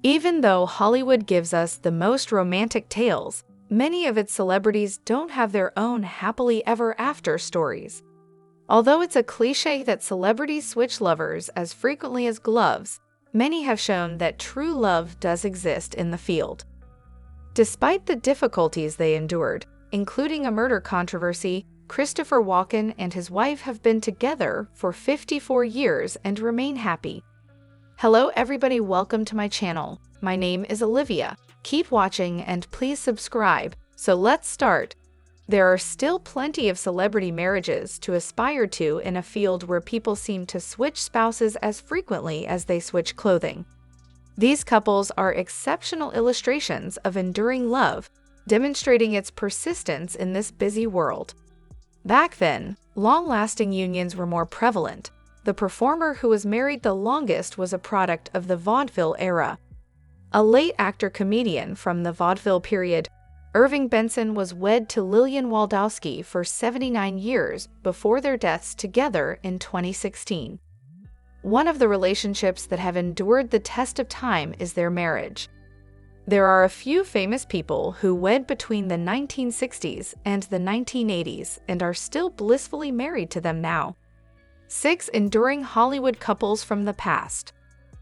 Even though Hollywood gives us the most romantic tales, many of its celebrities don't have their own happily ever after stories. Although it's a cliché that celebrities switch lovers as frequently as gloves, many have shown that true love does exist in the field. Despite the difficulties they endured, including a murder controversy, Christopher Walken and his wife have been together for 54 years and remain happy. Hello everybody, welcome to my channel. My name is Olivia. Keep watching and please subscribe. So let's start. There are still plenty of celebrity marriages to aspire to in a field where people seem to switch spouses as frequently as they switch clothing. These couples are exceptional illustrations of enduring love, demonstrating its persistence in this busy world. Back then, long-lasting unions were more prevalent. The performer who was married the longest was a product of the vaudeville era. A late actor-comedian from the vaudeville period, Irving Benson was wed to Lillian Waldowski for 79 years before their deaths together in 2016. One of the relationships that have endured the test of time is their marriage. There are a few famous people who wed between the 1960s and the 1980s and are still blissfully married to them now. 6 enduring Hollywood couples from the past.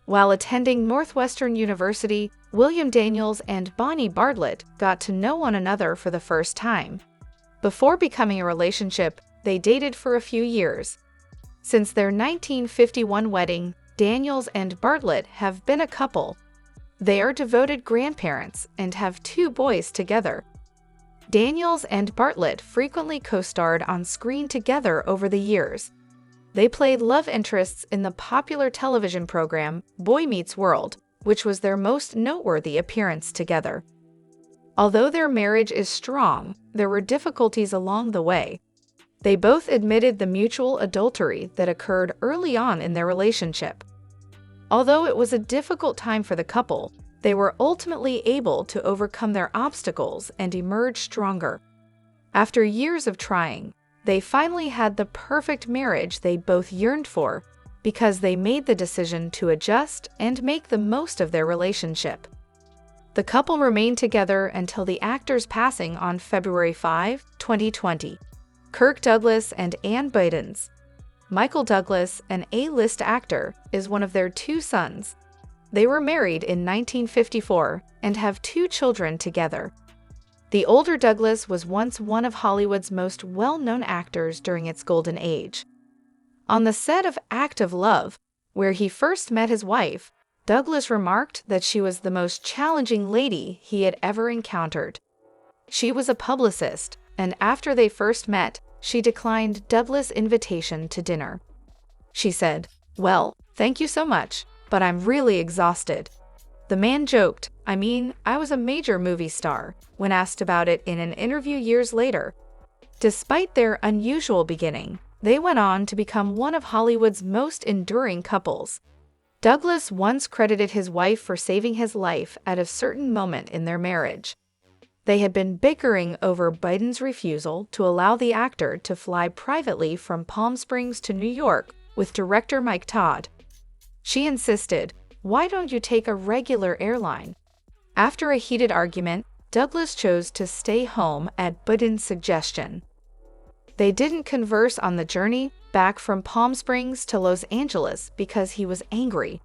While attending Northwestern University, William Daniels and Bonnie Bartlett got to know one another for the first time. Before becoming a relationship, they dated for a few years. Since their 1951 wedding, Daniels and Bartlett have been a couple. They are devoted grandparents and have 2 boys together. Daniels and Bartlett frequently co-starred on screen together over the years. They played love interests in the popular television program Boy Meets World, which was their most noteworthy appearance together. Although their marriage is strong, there were difficulties along the way. They both admitted the mutual adultery that occurred early on in their relationship. Although it was a difficult time for the couple, they were ultimately able to overcome their obstacles and emerge stronger. After years of trying, they finally had the perfect marriage they both yearned for because they made the decision to adjust and make the most of their relationship. The couple remained together until the actor's passing on February 5, 2020. Kirk Douglas and Ann Bidens. Michael Douglas, an A-list actor, is one of their 2 sons. They were married in 1954 and have 2 children together. The older Douglas was once one of Hollywood's most well-known actors during its golden age. On the set of Act of Love, where he first met his wife, Douglas remarked that she was the most challenging lady he had ever encountered. She was a publicist, and after they first met, she declined Douglas' invitation to dinner. She said, "Well, thank you so much, but I'm really exhausted." The man joked, I was a major movie star," when asked about it in an interview years later. Despite their unusual beginning, they went on to become one of Hollywood's most enduring couples. Douglas once credited his wife for saving his life at a certain moment in their marriage. They had been bickering over Biden's refusal to allow the actor to fly privately from Palm Springs to New York with director Mike Todd. She insisted, "Why don't you take a regular airline?" After a heated argument, Douglas chose to stay home at Biden's suggestion. They didn't converse on the journey back from Palm Springs to Los Angeles because he was angry.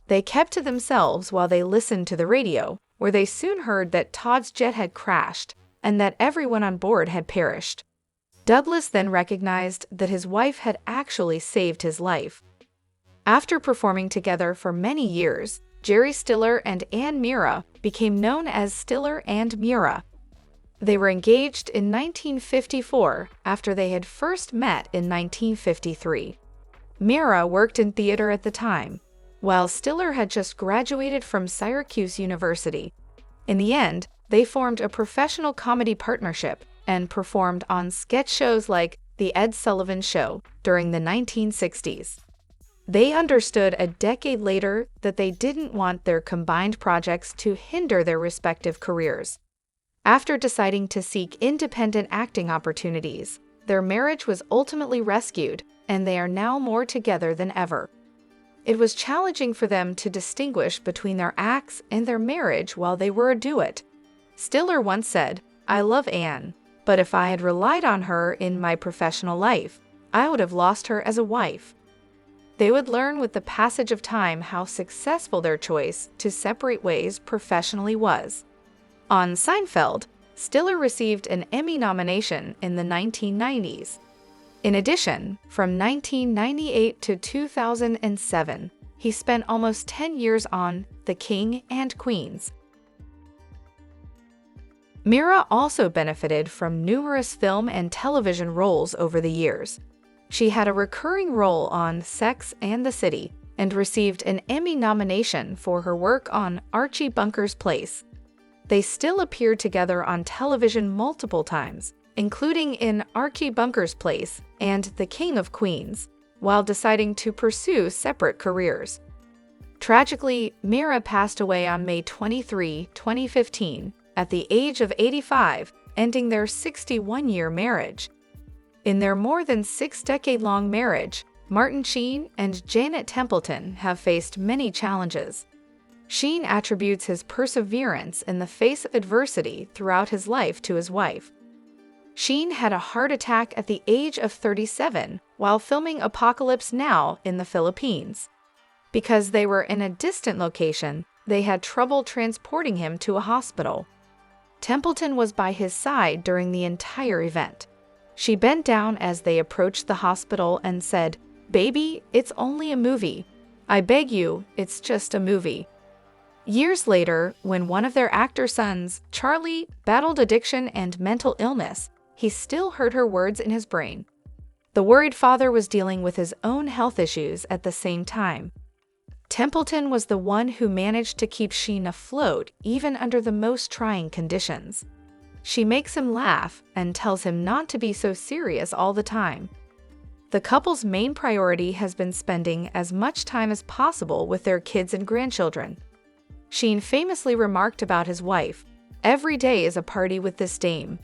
They kept to themselves while they listened to the radio, where they soon heard that Todd's jet had crashed and that everyone on board had perished. Douglas then recognized that his wife had actually saved his life. After performing together for many years, Jerry Stiller and Ann Mira became known as Stiller and Mira. They were engaged in 1954 after they had first met in 1953. Mira worked in theater at the time, while Stiller had just graduated from Syracuse University. In the end, they formed a professional comedy partnership and performed on sketch shows like The Ed Sullivan Show during the 1960s. They understood a decade later that they didn't want their combined projects to hinder their respective careers. After deciding to seek independent acting opportunities, their marriage was ultimately rescued, and they are now more together than ever. It was challenging for them to distinguish between their acts and their marriage while they were a duet. Stiller once said, "I love Anne, but if I had relied on her in my professional life, I would have lost her as a wife." They would learn with the passage of time how successful their choice to separate ways professionally was. On Seinfeld, Stiller received an Emmy nomination in the 1990s. In addition, from 1998 to 2007, he spent almost 10 years on The King and Queens. Mira also benefited from numerous film and television roles over the years. She had a recurring role on Sex and the City and received an Emmy nomination for her work on Archie Bunker's Place. They still appeared together on television multiple times, including in Archie Bunker's Place and The King of Queens, while deciding to pursue separate careers. Tragically, Mira passed away on May 23, 2015, at the age of 85, ending their 61-year marriage. In their more than 6-decade-long marriage, Martin Sheen and Janet Templeton have faced many challenges. Sheen attributes his perseverance in the face of adversity throughout his life to his wife. Sheen had a heart attack at the age of 37 while filming Apocalypse Now in the Philippines. Because they were in a distant location, they had trouble transporting him to a hospital. Templeton was by his side during the entire event. She bent down as they approached the hospital and said, "Baby, it's only a movie. I beg you, it's just a movie." Years later, when one of their actor sons, Charlie, battled addiction and mental illness, he still heard her words in his brain. The worried father was dealing with his own health issues at the same time. Templeton was the one who managed to keep Sheen afloat even under the most trying conditions. She makes him laugh and tells him not to be so serious all the time. The couple's main priority has been spending as much time as possible with their kids and grandchildren. Sheen famously remarked about his wife, "Every day is a party with this dame."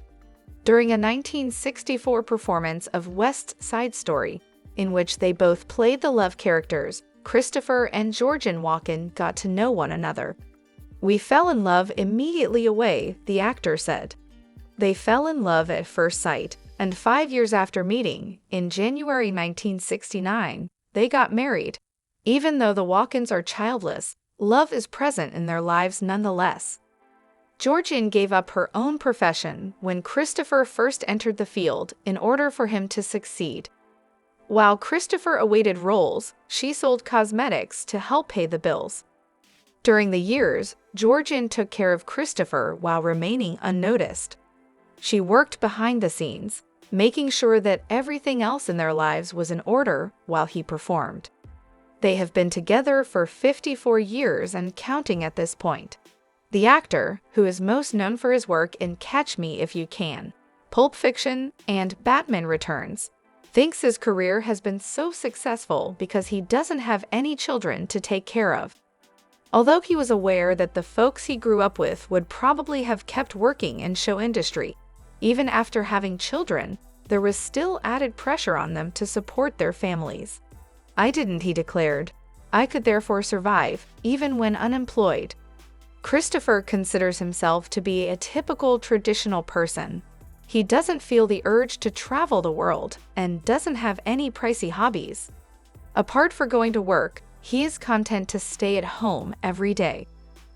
During a 1964 performance of West Side Story, in which they both played the love characters, Christopher and Georgian Walken got to know one another. "We fell in love immediately away," the actor said. They fell in love at first sight, and 5 years after meeting, in January 1969, they got married. Even though the Walkens are childless, love is present in their lives nonetheless. Georgian gave up her own profession when Christopher first entered the field in order for him to succeed. While Christopher awaited roles, she sold cosmetics to help pay the bills. During the years, Georgian took care of Christopher while remaining unnoticed. She worked behind the scenes, making sure that everything else in their lives was in order while he performed. They have been together for 54 years and counting at this point. The actor, who is most known for his work in Catch Me If You Can, Pulp Fiction, and Batman Returns, thinks his career has been so successful because he doesn't have any children to take care of. Although he was aware that the folks he grew up with would probably have kept working in show industry, even after having children, there was still added pressure on them to support their families. "I didn't," he declared. "I could therefore survive, even when unemployed." Christopher considers himself to be a typical traditional person. He doesn't feel the urge to travel the world and doesn't have any pricey hobbies. Apart from going to work, he is content to stay at home every day.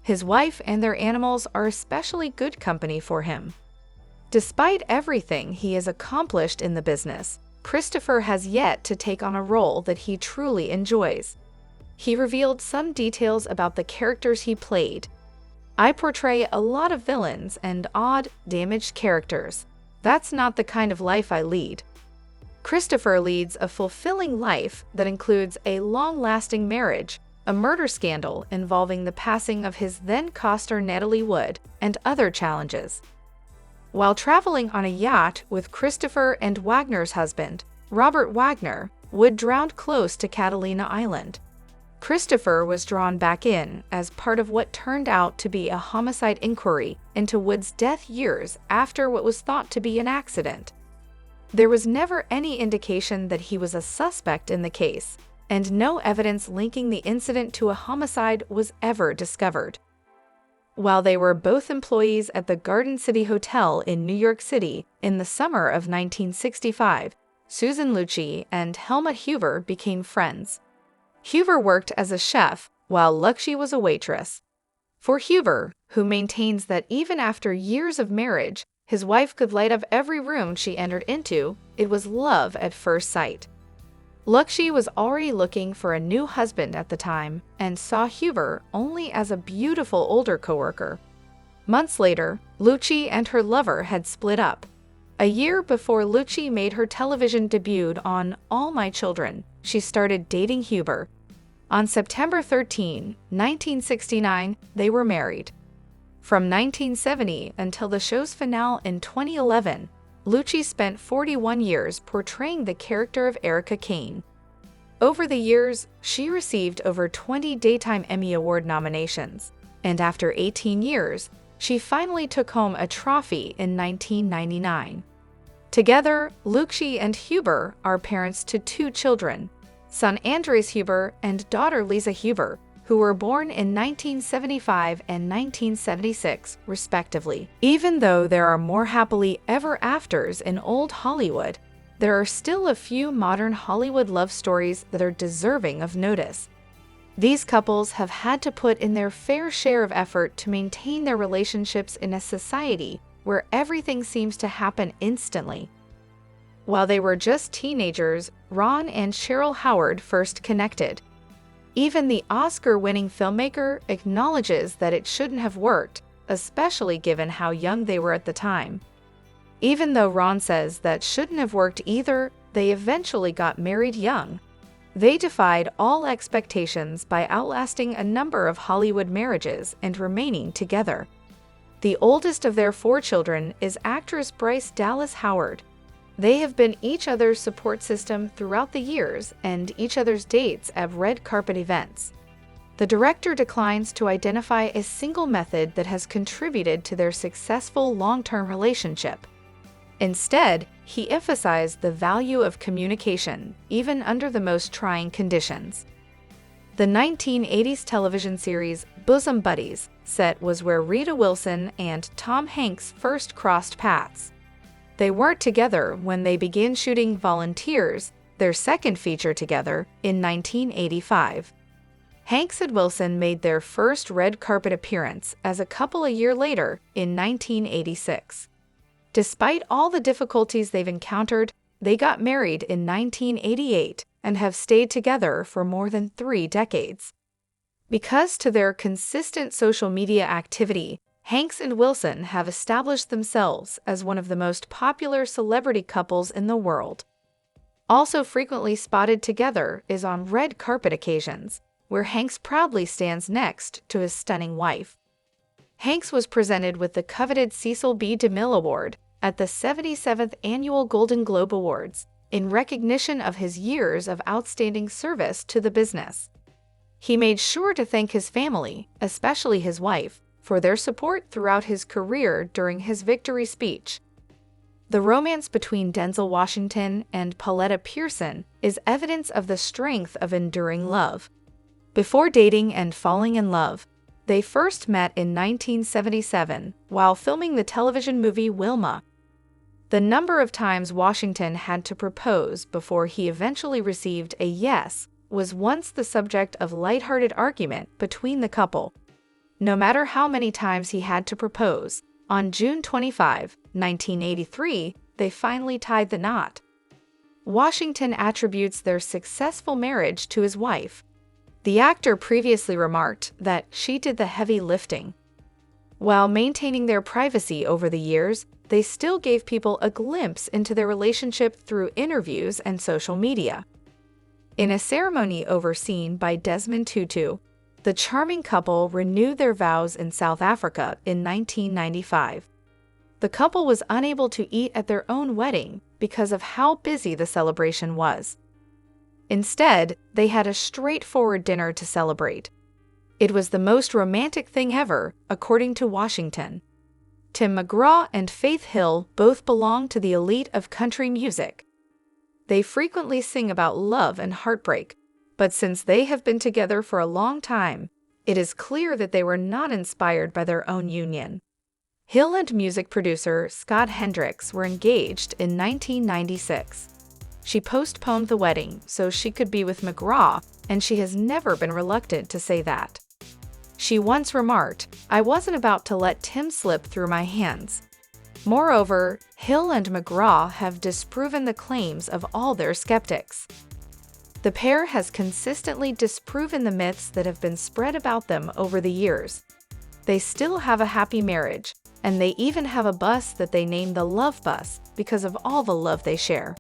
His wife and their animals are especially good company for him. Despite everything he has accomplished in the business, Christopher has yet to take on a role that he truly enjoys. He revealed some details about the characters he played. "I portray a lot of villains and odd, damaged characters. That's not the kind of life I lead." Christopher leads a fulfilling life that includes a long-lasting marriage, a murder scandal involving the passing of his then-coster Natalie Wood, and other challenges. While traveling on a yacht with Christopher and Wagner's husband, Robert Wagner, Wood drowned close to Catalina Island. Christopher was drawn back in as part of what turned out to be a homicide inquiry into Wood's death years after what was thought to be an accident. There was never any indication that he was a suspect in the case. and no evidence linking the incident to a homicide was ever discovered. While they were both employees at the Garden City Hotel in New York City in the summer of 1965, Susan Lucci and Helma Huber became friends. Huber worked as a chef, while Lucci was a waitress. For Huber, who maintains that even after years of marriage, his wife could light up every room she entered into, it was love at first sight. Lucci was already looking for a new husband at the time and saw Huber only as a beautiful older coworker. Months later, Lucci and her lover had split up. A year before Lucci made her television debut on All My Children, she started dating Huber. On September 13, 1969, they were married. From 1970 until the show's finale in 2011, Lucci spent 41 years portraying the character of Erica Kane. Over the years, she received over 20 Daytime Emmy Award nominations, and after 18 years, she finally took home a trophy in 1999. Together, Lucci and Huber are parents to 2 children, son Andres Huber and daughter Lisa Huber, who were born in 1975 and 1976, respectively. Even though there are more happily ever afters in old Hollywood, there are still a few modern Hollywood love stories that are deserving of notice. These couples have had to put in their fair share of effort to maintain their relationships in a society where everything seems to happen instantly. While they were just teenagers, Ron and Cheryl Howard first connected. Even the Oscar-winning filmmaker acknowledges that it shouldn't have worked, especially given how young they were at the time. Even though Ron says that shouldn't have worked either, they eventually got married young. They defied all expectations by outlasting a number of Hollywood marriages and remaining together. The oldest of their 4 children is actress Bryce Dallas Howard. They have been each other's support system throughout the years and each other's dates at red carpet events. The director declines to identify a single method that has contributed to their successful long-term relationship. Instead, he emphasized the value of communication, even under the most trying conditions. The 1980s television series Bosom Buddies set was where Rita Wilson and Tom Hanks first crossed paths. They weren't together when they began shooting Volunteers, their second feature together, in 1985. Hanks and Wilson made their first red carpet appearance as a couple a year later in 1986. Despite all the difficulties they've encountered, they got married in 1988 and have stayed together for more than 3 decades. Because to their consistent social media activity, Hanks and Wilson have established themselves as one of the most popular celebrity couples in the world. Also frequently spotted together is on red carpet occasions, where Hanks proudly stands next to his stunning wife. Hanks was presented with the coveted Cecil B. DeMille Award at the 77th Annual Golden Globe Awards in recognition of his years of outstanding service to the business. He made sure to thank his family, especially his wife, for their support throughout his career during his victory speech. The romance between Denzel Washington and Pauletta Pearson is evidence of the strength of enduring love. Before dating and falling in love, they first met in 1977 while filming the television movie Wilma. The number of times Washington had to propose before he eventually received a yes was once the subject of lighthearted argument between the couple. No matter how many times he had to propose, on June 25, 1983, they finally tied the knot. Washington attributes their successful marriage to his wife. The actor previously remarked that she did the heavy lifting. While maintaining their privacy over the years, they still gave people a glimpse into their relationship through interviews and social media. In a ceremony overseen by Desmond Tutu, the charming couple renewed their vows in South Africa in 1995. The couple was unable to eat at their own wedding because of how busy the celebration was. Instead, they had a straightforward dinner to celebrate. It was the most romantic thing ever, according to Washington. Tim McGraw and Faith Hill both belong to the elite of country music. They frequently sing about love and heartbreak, But since they have been together for a long time, it is clear that they were not inspired by their own union. Hill and music producer Scott Hendricks were engaged in 1996. She postponed the wedding so she could be with McGraw, and she has never been reluctant to say that. She once remarked, "I wasn't about to let Tim slip through my hands." Moreover, Hill and McGraw have disproven the claims of all their skeptics. The pair has consistently disproven the myths that have been spread about them over the years. They still have a happy marriage, and they even have a bus that they name the Love Bus because of all the love they share.